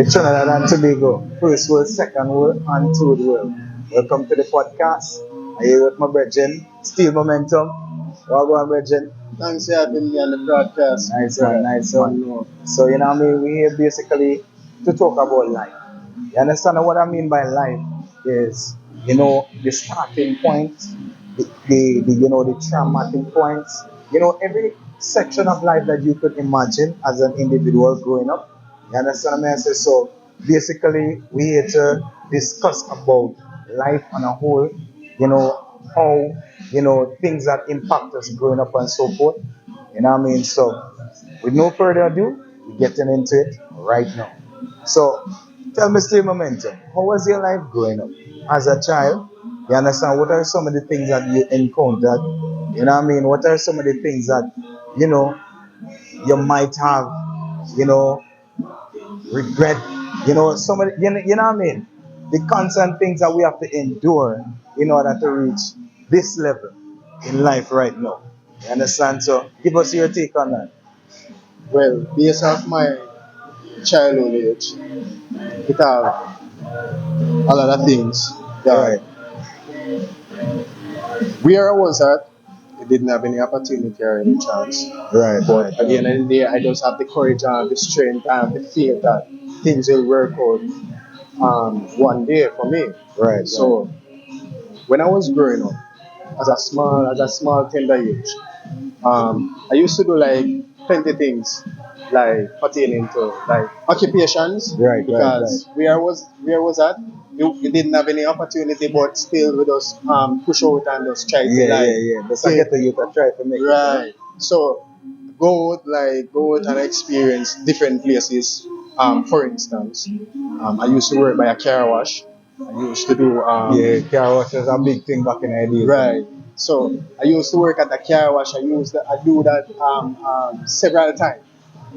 It's Trinidad and Tobago, first world, second world, and third world. Welcome to the podcast. I here with my brethren, Steel Momentum. Well going, brethren. Thanks for having me on the broadcast. Nice one, nice one. So, you know what I mean? We're here basically to talk about life. You understand what I mean by life is, the starting point, the traumatic points, every section of life that you could imagine as an individual growing up. You understand what I mean? So basically, we're here to discuss about life on a whole, how, things that impact us growing up and so forth. You know what I mean? So with no further ado, we're getting into it right now. So tell me, Stay Momentum, how was your life growing up as a child? You understand? What are some of the things that you encountered? You know what I mean? What are some of the things that, you might have, regret, some of the, you know what I mean? The constant things that we have to endure in order to reach this level in life right now. You understand? So give us your take on that. Well, based off my childhood age, it have a lot of things that where I was at, I didn't have any opportunity or any chance. Right. But at the end of the day, I just have the courage and the strength and the faith that things will work out one day for me. Right. So when I was growing up, as a small tender age, I used to do like plenty things like pertaining to like occupations. Right. Because where I was at, you didn't have any opportunity, but still we just push out and just try to Yeah. Just get the youth to try to make right. it. So go out and experience different places. For instance, I used to work by a car wash. I used to do car wash is a big thing back in the day. right. So I used to work at the car wash. I do that several times.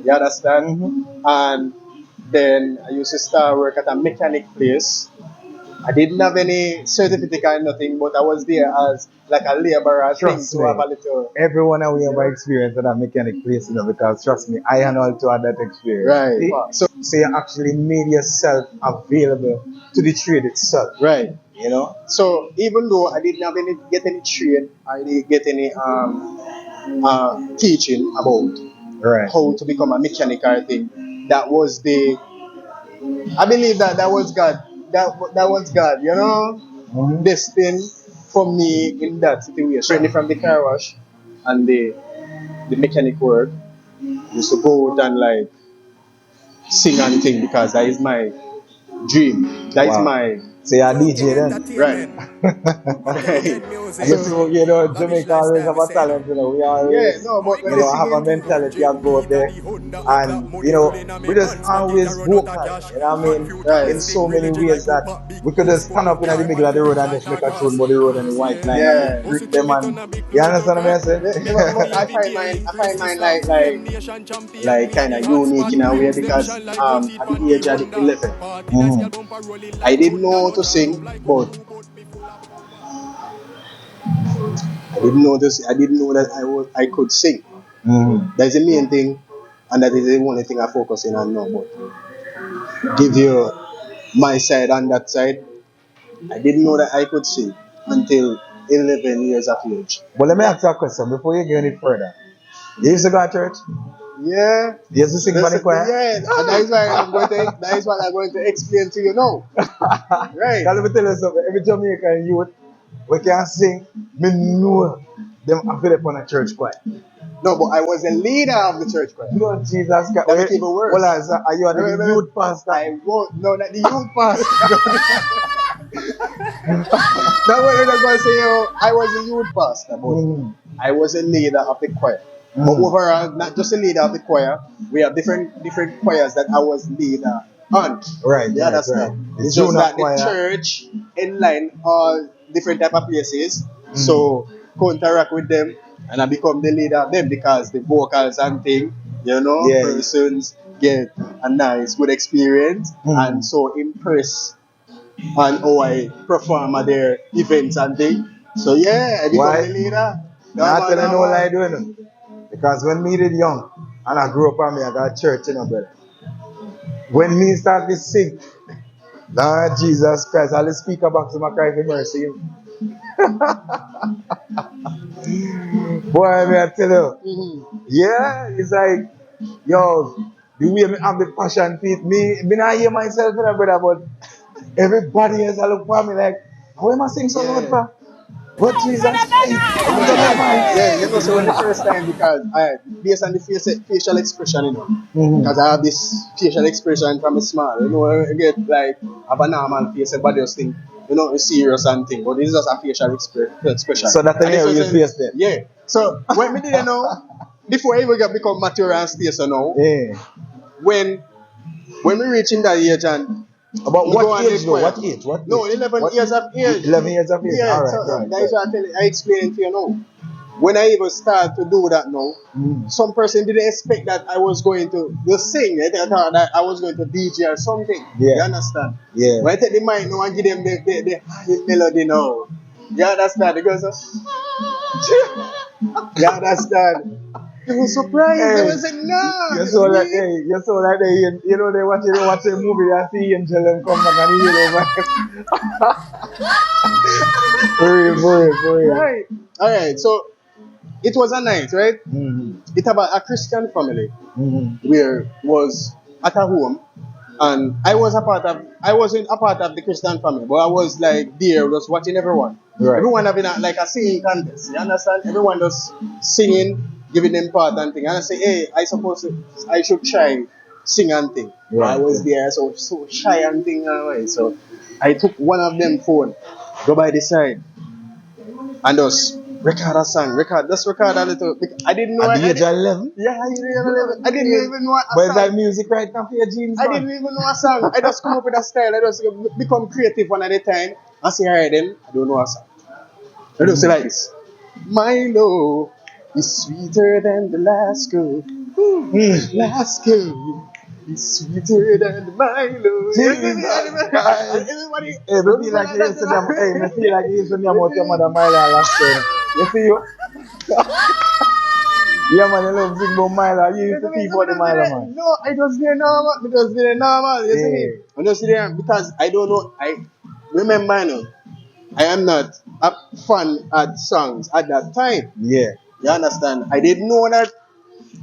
You understand? Mm-hmm. And then I used to start work at a mechanic place. I didn't have any certificate or nothing, but I was there as like a laborer Trust thing me. to have a little Everyone I have experience at that mechanic place, because trust me, I and also had that experience. right. So you actually made yourself available to the trade itself. Right. You know? So even though I didn't have get any trade, I didn't get any teaching about Right. how to become a mechanic or thing. That was I believe that was God. That was God, Mm-hmm. destined for me in that situation. Straight from the car wash and the mechanic work, used to go out and like sing and thing because that is my dream. That is Wow. my So you're a DJ then? right. I guess Jamaica always have a talent, We always, but have a mentality of go out there. And, we just always vocal, Right. in so many ways that we could just stand up in the middle of the road and just make a tune about the road and the white line Yeah. and greet them and, you understand what I'm saying? I find mine like kind of unique in a way because at the age of 11, I didn't know to sing, but I didn't know that I could sing. That's the main thing, and that is the only thing I focus in on now. But give you my side and that side, I didn't know that I could sing until 11 years of age. But let me ask you a question before you go any further. You used to go to church? Yeah. You used to sing for the choir? Yeah, and that is what I'm going to explain to you now. Right. Let me tell you something. Every Jamaican youth, we can sing, me know them available on a church choir. No, but I was the leader of the church choir. No, Jesus Christ. That's even worse. Well, are you the youth pastor? No, not the youth pastor. That's what I'm going to say. I was the youth pastor, but I was the leader of the choir. But overall, not just the leader of the choir, we have different choirs that I was leader on. Right. You understand? Right. It's just that the church inline all different type of places. So counteract with them and I become the leader of them because the vocals and thing, persons get a nice good experience and so impress on how I perform at their events and thing. So I become the leader. Not telling no lie doing it. Because when me did young and I grew up and I got church, brother. When me start to sing, Lord Jesus Christ, I'll speak about to my cry for mercy. Boy, may I tell you, yeah, it's like, yo, the way me have the passion for it, me not hear myself, brother, but everybody else I look for me like, how am I sing so loud for? But Jesus, hey, I'm gonna Yeah, my you know, so when the first time, because based on the facial expression, you know, because I have this facial expression from a small, you know, I get like, have a normal face, everybody else think, you know, it's serious and thing, but this is just a facial expression. So that And this area was you face there. yeah. So, when me didn't know, before I even become mature and stage, you know, Yeah. when we reach in that age and About we go what on age the though? choir. What age? What No, age? 11 What? years of age. 11 years of age. Yeah, Alright, so right. that is what I explained to you now. When I even start to do that now, some person didn't expect that I was going to sing. They thought that I was going to DJ or something. Yeah. You understand? Yeah. When I take the mic now and give them the high melody now. You understand? They go so, you understand? They were surprised. They Hey, were saying, nah, you it's saw like me. hey, you saw like you know they watch a movie and see angel them come back and you know man. For real. Right. Alright, so it was a night, right? Mm-hmm. It's about a Christian family Mm-hmm. where was at a home, and I wasn't a part of the Christian family, but I was like there just watching everyone. Right. Everyone having like a singing contest. You understand? Everyone just singing, giving them part and thing. And I say, hey, I should try sing and thing. Right. I was there so shy and thing anyway. So I took one of them phone, go by the side, and just record a song, just record a little. I didn't know. At the age of 11? Yeah, I didn't even know a But is song. that music right now for your jeans, I man? didn't even know a song. I just come up with a style. I just become creative one at a time. I say, alright then, I don't know a song. I just say like this. Milo is sweeter than the last girl. Last girl is sweeter than the Milo. Jesus Christ. Everybody. Hey, me feel like you used to name, hey, me feel like you used to name out your mother Myla last year. You see you? Yeah man, you love sing about Myla. You used to think about the Myla man. No, I just did normal. Because did normal. You see me? I just did because I don't know. I remember, you know, I am not a fan at songs at that time. Yeah. You understand? I didn't know that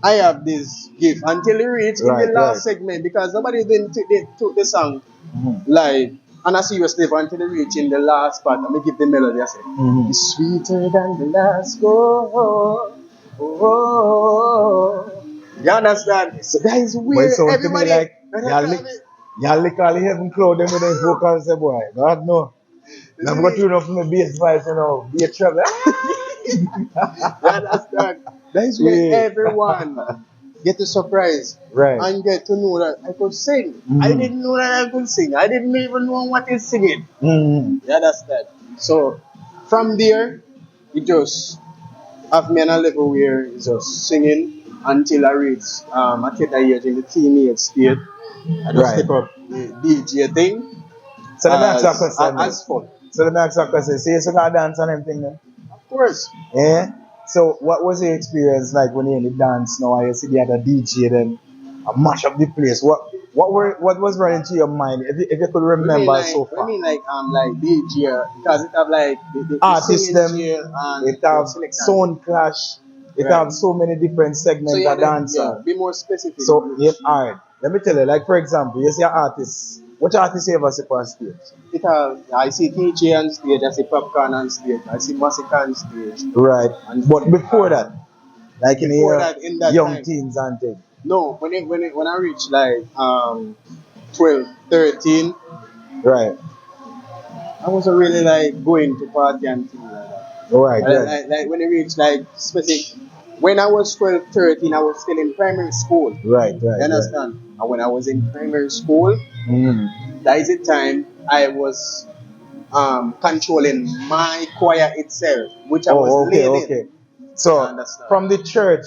I have this gift until it reached in the last segment because nobody didn't took the song live on a serious level until it reached in the last part. Let me give the melody. I say, it's sweeter than the last go. Oh, you understand? So that is weird. But it sounds Everybody, to me like y'all lick all the heaven cloud them with them vocals, say boy. God no. Now I'm going to tune up from the bass voice, you know, be a trouble. you understand? That is where everyone get a surprise and get to know that I could sing. I didn't know that I could sing. I didn't even know what is singing. You understand? So from there, it just have me on a level where it's just singing until I reach I take that age in the teenage state. I just take up the DJ thing. So let me ask you a question. As fun. So let me ask you a question. So you still got dance and everything then? Of course. Yeah. So what was your experience like when you in the dance now and you see the other DJ then mash up the place? What was running through your mind if you could remember so far? I mean like DJ because it have like the artists them, and it have sound clash, it have so many different segments of dance. Yeah, be more specific. So yeah, alright. Let me tell you, like for example, you see an artist. What artist you ever see on stage? It have I see TJ on stage, I see Popcorn on stage, I see Massacre on stage. Right. But before that, like in the young time, teens and things. No, when I reach like 12, 13, right, I wasn't really like going to party and things like that. Right. Like when I reached like specific, when I was 12, 13, I was still in primary school. Right. You understand? And when I was in primary school, that is the time I was controlling my choir itself, which I was leading. Okay. So from the church,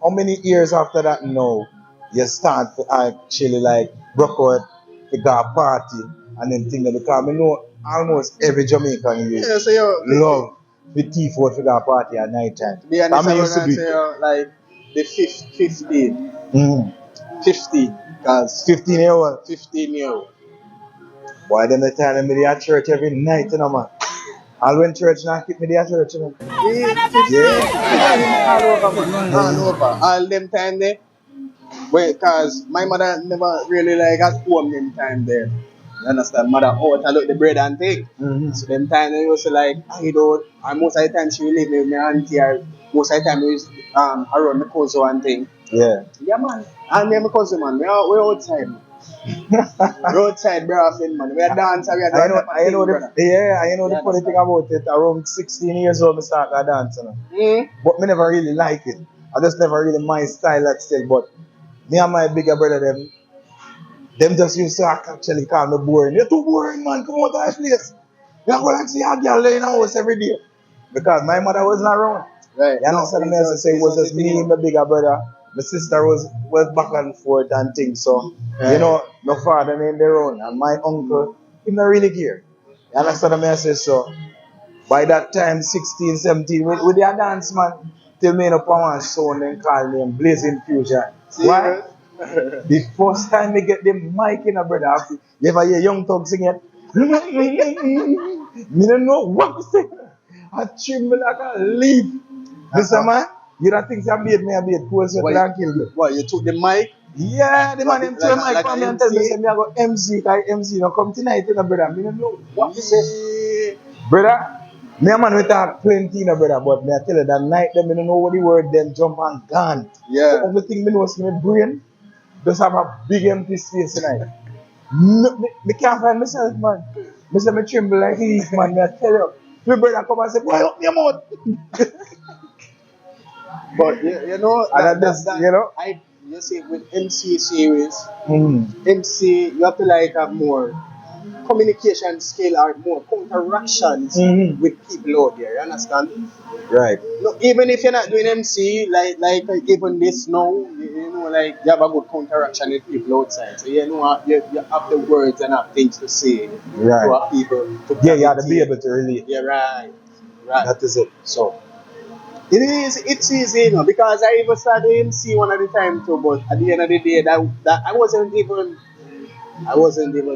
how many years after that now you start to actually like broke out to go a party and then thing that because I know almost every Jamaican love the thief out to go a party at night time. To be honest, I used to be like the 15. 50. Because 15-year-old. 15-year-old. Boy, them they telling me they at church every night, you know, man. I'll win church now, keep me there at church, you know. We 50, Yeah. 15 all over, man. All over. All them time there. Well, cause my mother never really like at home them time there. You understand? Mother out I look the bread and thing. So them time they used to like I don't and most of the time she will leave me with my auntie or most of the time we used around my cousin and thing. Yeah. Yeah man. And me and my cousin man, we outside man. We outside bro man. We are dancing, we are doing I know the funny thing about it, around 16 years old I started dancing. But me never really like it. I just never really my style that still, but me and my bigger brother them just used to actually call me boring. You're too boring, man. Come out of that place. You're going to see a girl in the house every day. Because my mother wasn't around. Right. You understand me? I say it was just me and my bigger brother. My sister was back and forth and things. So, you know, no father named their own. And my uncle, he not really care. You understand me? I say so. By that time, 16, 17, with their dance, man, till me in a power son and call me Blazing Future. Why? The first time we get the mic in a brother, you ever hear Young Thug sing it? Me don't know what to say. I tremble like a leaf. Listen, man, you don't think I made me a bit cool so you can kill me. What, you took the mic? Yeah, the man him took the mic from me and tell me, say, me I go MC, because MC don't come tonight, you know, brother. Me don't know what to say. Brother, me a man we talk plenty, you know, brother, but me I tell you, that night, them, me don't know what the word, them jump and gone. Yeah. The only thing me know is my brain just have a big empty space tonight. No, me can't find myself, man. Me say me tremble like a leaf, man. Me I tell you. My brother come and say, boy, open your mouth. But you know, you know? You see, with MC series, MC, you have to like have more communication skill or more interactions with people out there. You understand? Right. No, even if you're not doing MC, like even this now, you know, like you have a good interaction with people outside. So you know, you have the words and have things to say to people. You have to be able to relate. Yeah, right. That is it. So it's easy, you know, because I even started MC one at the time too, but at the end of the day, that I wasn't even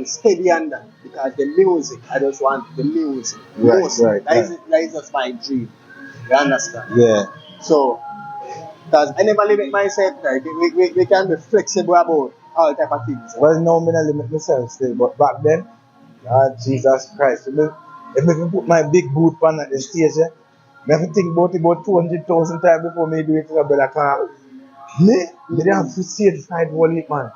steady on that because the music, I just want the music. Right. That is just my dream. You understand? Yeah. So, because I never limit myself, right? We can be flexible about all type of things. Well, no, I don't limit myself still, but back then, Jesus Christ, if I put my big boot on the stage, I have to think about it about 200,000 times before me do it, brother. Cause me don't have to stage fright whole heap, man.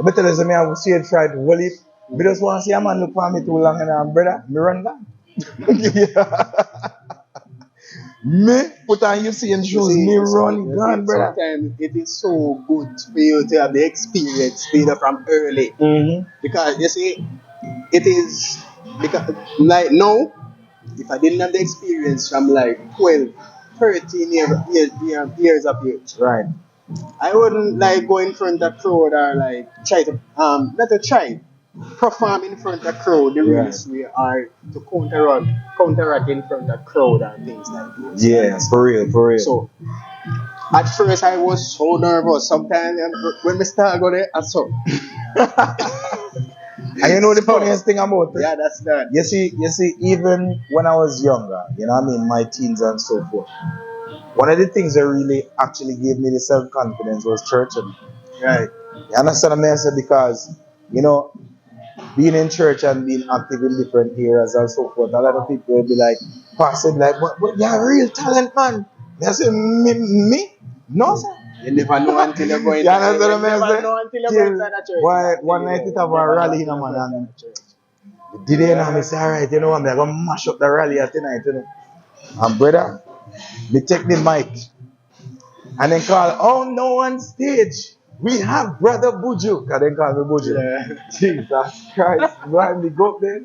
I tell you, I have to stage fright whole heap. I just want to see a man look for me too long, and brother, me run down. Me put on your same shoes, me run gone, brother. Sometimes it is so good for you to have the experience from early. Because you see, it is because like now, if I didn't have the experience from like 12, 13 years of age, right, I wouldn't like go in front of crowd or like try to not to try perform in front of crowd the realest way or to counteract in front of crowd and things like that. Yeah, for real. So at first I was so nervous. Sometimes when we start going there, I saw. And you know the funniest thing about it? Yeah, that's that. You see, even when I was younger, you know what I mean, my teens and so forth, one of the things that really actually gave me the self-confidence was church. Right. You understand what I say? Because, you know, being in church and being active in different areas and so forth, a lot of people will be like, Pastor, like, but you're a real talent, man. I say, me? No, sir. You never know until you're going to the church. never know until you're going to the church. Why, one night it have a rally, you know, man. And the day now, I say, all right, you know, I'm going to mash up the rally tonight, you know. And brother, we take the mic and then call, oh no, on stage, we have Brother Buju. Because they call me Buju. Yeah. Jesus Christ, man, we go up there.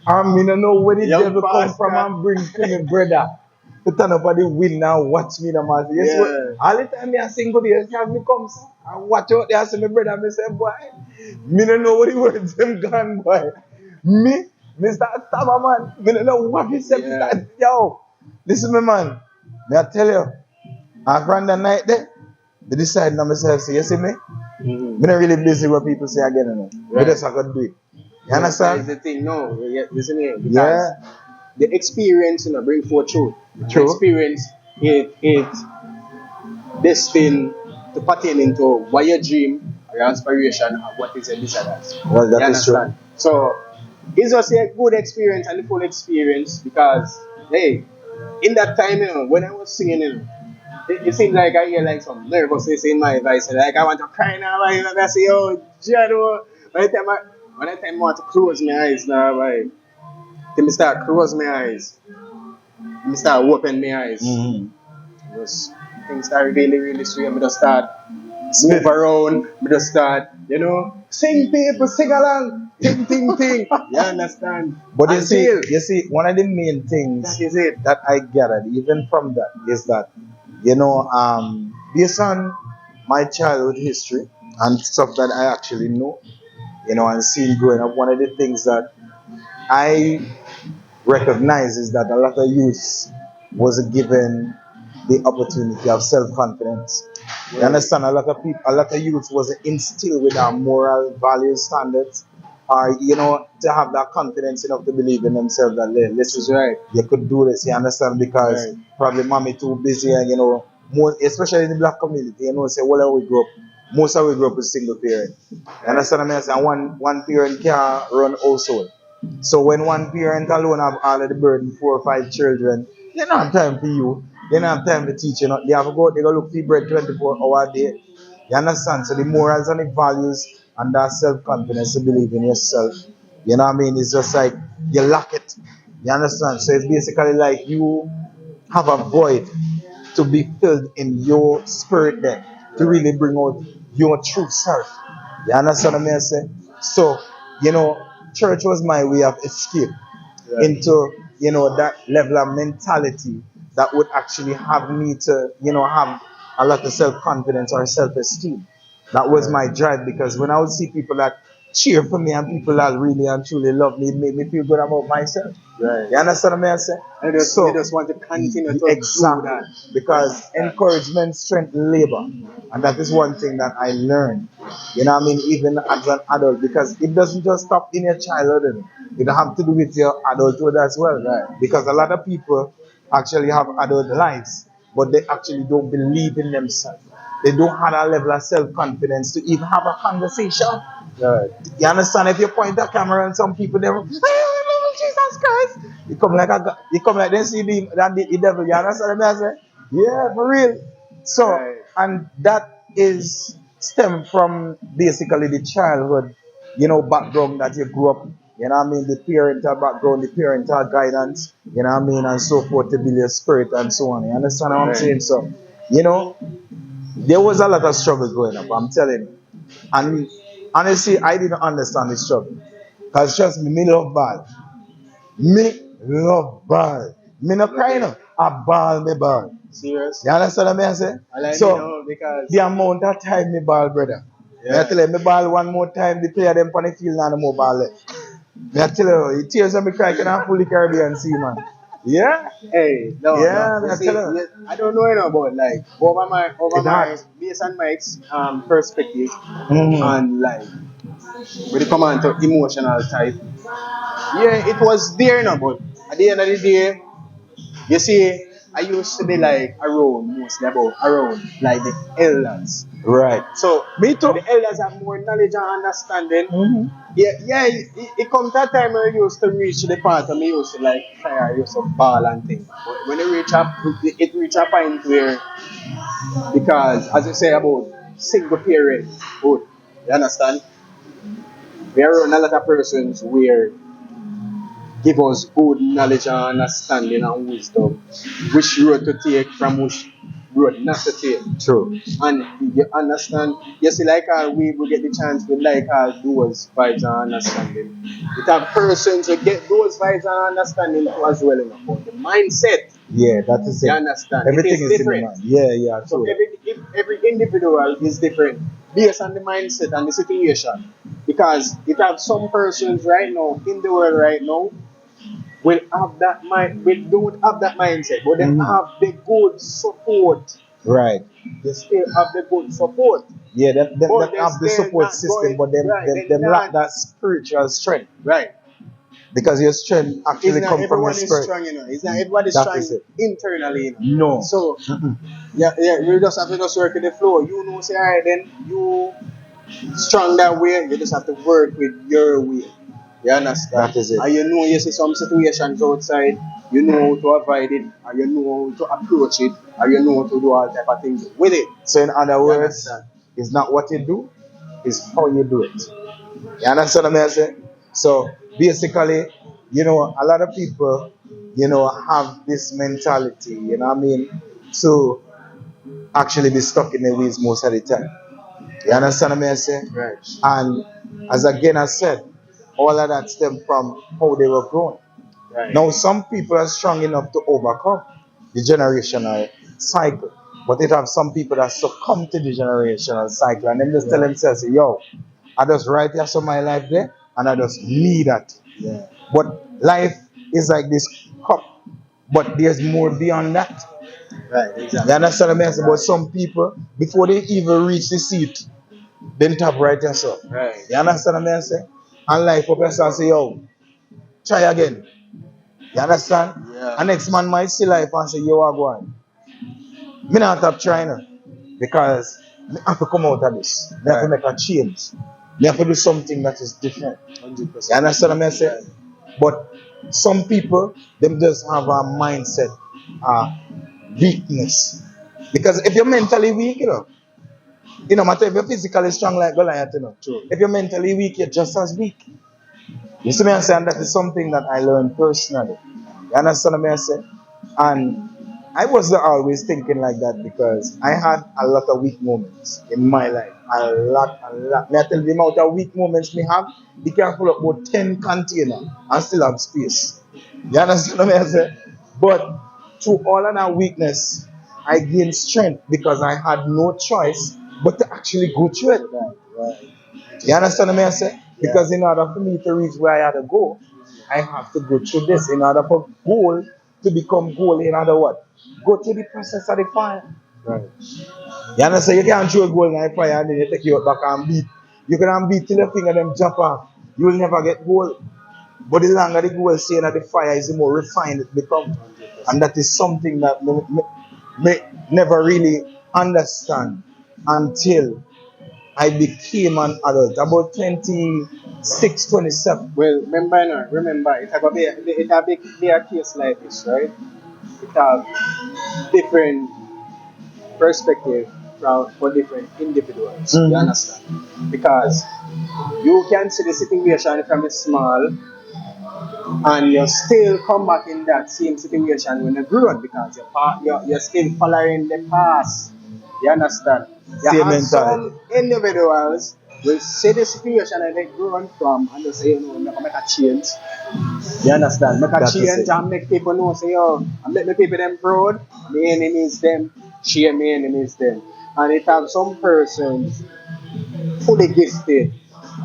I mean, I know where the devil come from and bring to me, brother. To turn up at the wind and watch me, the man. Yes, what? All the time I sing good, yes, me come and watch out there, I say, my brother, I say, boy, me don't know what the words them gone, boy. Me start stammer, man. Me don't know what he said. Yo, listen, me, man. May I tell you, after the night there, they decide on myself, say, you see me? Me not really busy what people say again, you know. Right. Me just have to do it. You understand? That's the thing, no. Listen here. Because the experience, bring forth truth. The experience, it destined to pertain into what your dream, or your aspiration, and what is your desires. Well, that is true. So, it's just a good experience and a full experience because, hey, in that time, when I was singing, it seemed like I hear like some nervousness in my voice. Like I want to cry now. I say, oh, Jado. By the time I want to close my eyes now, like, then I start close my eyes. Then I start open my eyes. Because things start really, really sweet. I just start move around. I just start, sing people, sing along. Ting. You understand? But you see, one of the main things that I gathered, even from that, is that, based on my childhood history and stuff that I actually know, and seen growing up, one of the things that I recognize is that a lot of youth was given the opportunity of self-confidence. You understand? A lot of youth was instilled with our moral values, standards, or to have that confidence enough to believe in themselves that this is right. You could do this. You understand? Because probably mommy too busy, and more, especially in the black community. Say, well, we grew up. Most of we grew up with single parent. You understand what I'm saying? One parent can't run household. So when one parent alone have all of the burden, 4 or 5 children, they don't have time for you. They don't have time to teach you. They have to go. They go look for bread 24 hours a day. You understand? So the morals and the values and that self-confidence to believe in yourself. You know what I mean? It's just like you lack it. You understand? So it's basically like you have a void to be filled in your spirit then to really bring out your true self. You understand what I'm saying? So, church was my way of escape into, that level of mentality that would actually have me to, have a lot of self-confidence or self-esteem. That was my drive, because when I would see people that cheer for me and people that really and truly love me, it made me feel good about myself. Right. You understand what I'm saying? You just want to continue to do that. Because encouragement strengthens labor. And that is one thing that I learned. You know what I mean? Even as an adult. Because it doesn't just stop in your childhood. It have to do with your adulthood as well. Right? Because a lot of people actually have adult lives, but they actually don't believe in themselves. They don't have a level of self-confidence to even have a conversation. Right. You understand? If you point the camera and some people, they will, Jesus Christ. You come like they see the devil. You understand what I'm saying? Yeah, for real. So, and that is stem from basically the childhood, background that you grew up. You know what I mean? The parental background, the parental guidance, you know what I mean, and so forth to build your spirit and so on. You understand what I'm saying? So, there was a lot of struggle growing up, I'm telling you. And honestly, I didn't understand the struggle. Because trust me love ball. Me love ball. Me no cry no. I ball me ball. Serious? You understand what I'm saying? So, because the amount of time me ball, brother. Yeah. I tell you, me ball one more time, the player them on the field and no more ball left. I tell you, the tears of me cry can I fully Caribbean sea, man. Yeah. Hey, no. I tell you. I don't know about like based on my perspective and like when it come on to emotional type. Yeah, it was there but at the end of the day, you see, I used to be like around like the elders. Right. So me too. The elders have more knowledge and understanding. Yeah. It comes that time where I used to reach the part where I used to like cry, I used to bawl and things. But when it reach a point where, because as you say about single parent, you understand? We are around a lot of persons where give us good knowledge and understanding and wisdom, which road to take from which road not to take. True. And you understand, you see, like we get the chance to like those vibes and understanding. It have persons who get those vibes and understanding too as well enough. But the mindset. Yeah, that is it. You understand? Everything is different. In the mind. Yeah, true. So every individual is different based on the mindset and the situation. Because it have some persons right now in the world right now will have that mind, will don't have that mindset, but they have the good support Right. They still have the good support. Yeah, them But that they have the still support not system, going but right. They're them lack not that spiritual strength. right. Because your strength It's actually not come from your everyone is spirit. strong, It's not everybody is That is strong it. internally, No. So Mm-mm. yeah, you just have to just work with the flow. You know, say alright, then you strong that way. You just have to work with your way. You understand? That is it. And you know you see some situations outside, you know how to avoid it, and you know how to approach it, and you know how to do all type of things with it. So in other You words, understand? it's not what you do, it's how you do it. You understand what I'm saying? So basically, a lot of people, have this mentality, to actually be stuck in the weeds most of the time. You understand what I'm saying? Right. And as again I said, all of that stem from how they were grown. Right. Now some people are strong enough to overcome the generational cycle. But it have some people that succumb to the generational cycle and then just tell themselves, yo, I just write here some my life there and I just need that. Yeah. But life is like this cup, but there's more beyond that. Right, You exactly. understand what I'm saying? But some people, before they even reach the seat, then tap right yourself. Right. You understand what I'm saying? And life up yourself and say, yo, try again. You understand? Yeah. And next man might see life and say, yo, I go on. Me not stop trying now, because me have to come out of this. Me have to make a change. Me have to do something that is different. 100%. You understand what I'm saying? But some people, them just have a mindset, weakness. Because if you're mentally weak, matter if you're physically strong like Goliath, True. if you're mentally weak, you're just as weak. You see me I'm saying? That is something that I learned personally. You understand what I'm saying? And I wasn't always thinking like that because I had a lot of weak moments in my life. A lot. May I tell you the amount of weak moments we have? You can pull up about 10 containers and still have space. You understand what I'm saying? But through all of that weakness, I gained strength because I had no choice but to actually go through it. Right. You understand what I'm saying? Because in order for me to reach where I had to go, I have to go through this. In order for goal to become goal, in other words, go through the process of the fire. Right. You understand? You can't throw a goal in the fire and then you take you back and beat. You can beat till your finger them jump off. You will never get goal. But the longer the goal stay in the fire is the more refined it becomes. And that is something that me never really understand until I became an adult, about 26, 27. Well, remember, it a case like this, right? It have different perspective for different individuals. You understand? Because you can see the situation from a small and you still come back in that same situation when you grow because you're still following the past. You understand? You Same have mentality. some individuals will see the situation that they grown from and they say, make a change. You understand? Make a That is change it. and make people know, say, and make the people them proud, my enemies them, share my enemies them. And it have some persons fully gifted.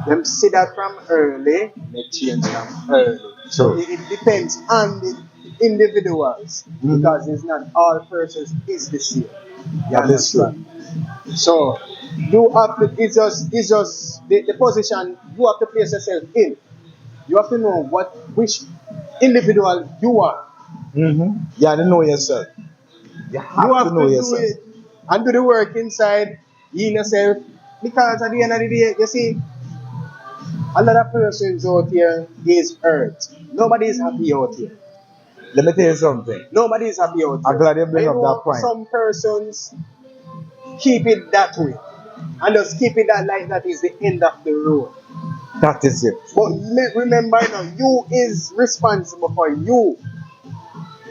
Them see that from early, they change from early. So it depends on the individuals because it's not all persons is the same. You That is true. understand? So you have to it's just the position you have to place yourself in. You have to know which individual you are. You have to know yourself. You have, You have to know to do yourself. it and do the work inside, heal yourself. Because at the end of the day, you see, a lot of persons out here is hurt. Nobody is happy out here. Let me tell you something. Nobody is happy out here. I'm glad you bring up that point. Some persons keep it that way. And just keep it that like that is the end of the road. That is it. But remember now, you is responsible for you.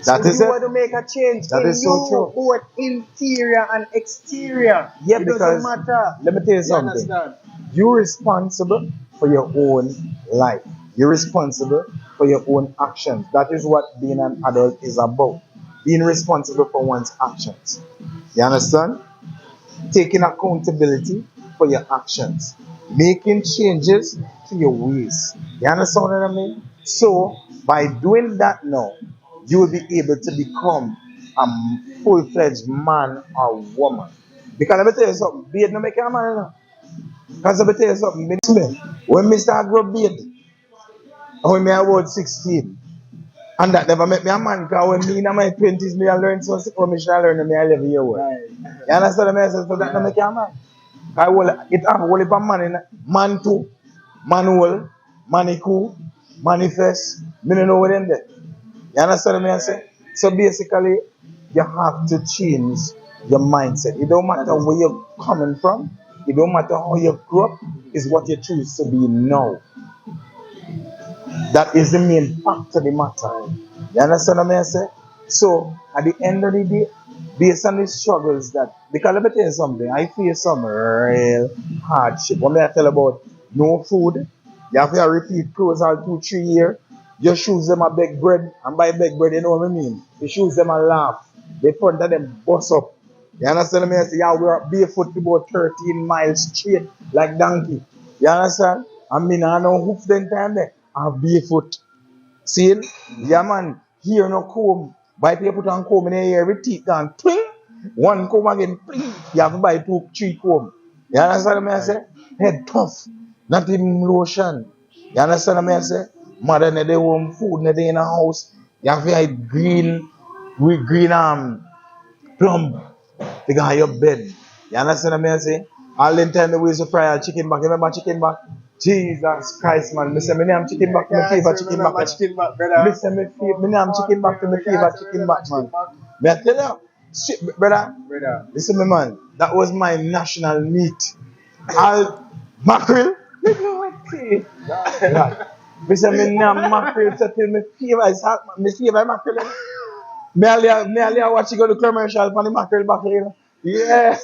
That So is you it. want to make a change That in is so true. both interior and exterior. Yeah, it because doesn't matter. let me tell you You something. understand? You're responsible for your own life. You're responsible for your own actions. That is what being an adult is about. Being responsible for one's actions. You understand? Taking accountability for your actions. Making changes to your ways. You understand what I mean? So, by doing that now, you will be able to become a full-fledged man or woman. Because let me tell you something, beard no make you a man, you know. Because let me tell you something, when me start grow beard, when me about 16, and that never make me a man, because when me in my 20s, me I learn something, when me should learn when me 11 years old. You understand what I mean? So that no make you a man. It have only for man in man too, manual, manicu, manifest, me don't know what in there. You understand what I say? So basically, you have to change your mindset. It don't matter where you're coming from, it don't matter how you grew up, it's what you choose to be now. That is the main fact of the matter. You understand what I say? So at the end of the day, based on the struggles that, because let me tell you something, I feel some real hardship. When I tell about no food, you have to repeat clothes all 2-3 years. Your shoes them a beg bread, and by beg bread, you know what I mean? The shoes them a laugh. The front of them bust up. You understand what I say? Yeah, we're barefoot for about 13 miles straight, like donkey. You understand? I mean, I know hoof them time there. I'm barefoot. See? Yeah, man. Here no comb. Buy people put on comb in the ear, every teeth gone. Pling. One comb again. Pling. You have to buy 2-3 comb. You understand what I say? Head tough. Not even lotion. You understand what I say? Mother in the home, food in the house. You have to eat green, with green plum. They got your bed. You understand what I say? All the time the ways to fry a chicken back. You remember chicken back? Jesus Christ, man. Me say me name chicken back to my favorite chicken back. Me say me name chicken back to my favorite chicken back, man. Me I tell you, shit, brother. Listen me, man. That was my national meat. All mackerel. You know what it is? Me say me name mackerel. So till me favorite mackerel. Me only watch you go to commercial for the mackerel back here. Yeah.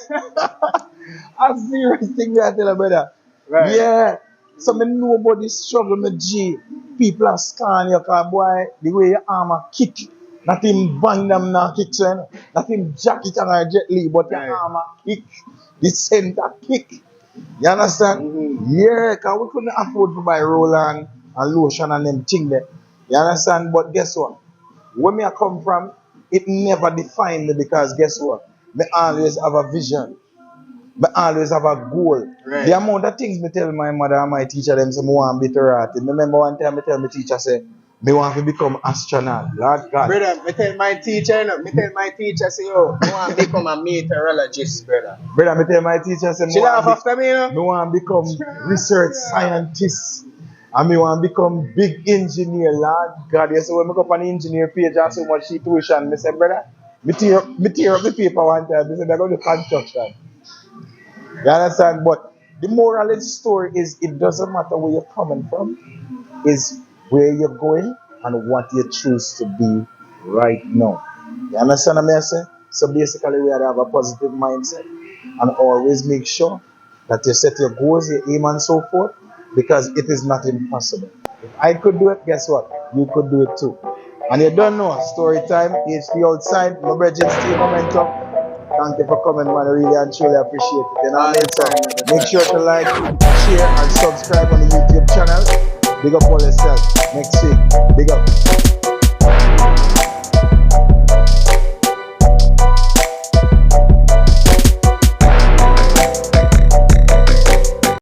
A serious thing me I tell you, brother. Right. Yeah. So me nobody struggle me G. People are scan you cause boy, the way your arm a kick. Not him bang them now kick so you know. Not him jack it on a jet li, but your arm a kick. The center kick. You understand? Yeah, cause we couldn't afford to buy roll-on and lotion and them thing there. You understand? But guess what? Where me I come from, it never defined me because guess what? Me always have a vision. Me always have a goal. Right. The amount of things me tell my mother and my teacher them say me want to be karate. Me remember one time me tell my teacher say me want to become astronaut. Lord God. Brother, me tell my teacher say yo, me want to become a meteorologist, brother. Brother, me tell my teacher say me want to become research scientist. And me want to become big engineer, Lord God. You say when I go up on the engineer page and so much tuition, I say, brother, me tear up the paper one time. I say, I go to construction. You understand? But the moral of the story is it doesn't matter where you're coming from, it's where you're going and what you choose to be right now. You understand what I say? So basically we have to have a positive mindset and always make sure that you set your goals, your aim and so forth, because it is not impossible. If I could do it, guess what? You could do it too. And you don't know, story time, HD outside, my brethren, stay momentum. Thank you for coming, man. I really and truly appreciate it. You know what I mean? So make sure to like, share, and subscribe on the YouTube channel. Big up all yourself. Next week. Big up.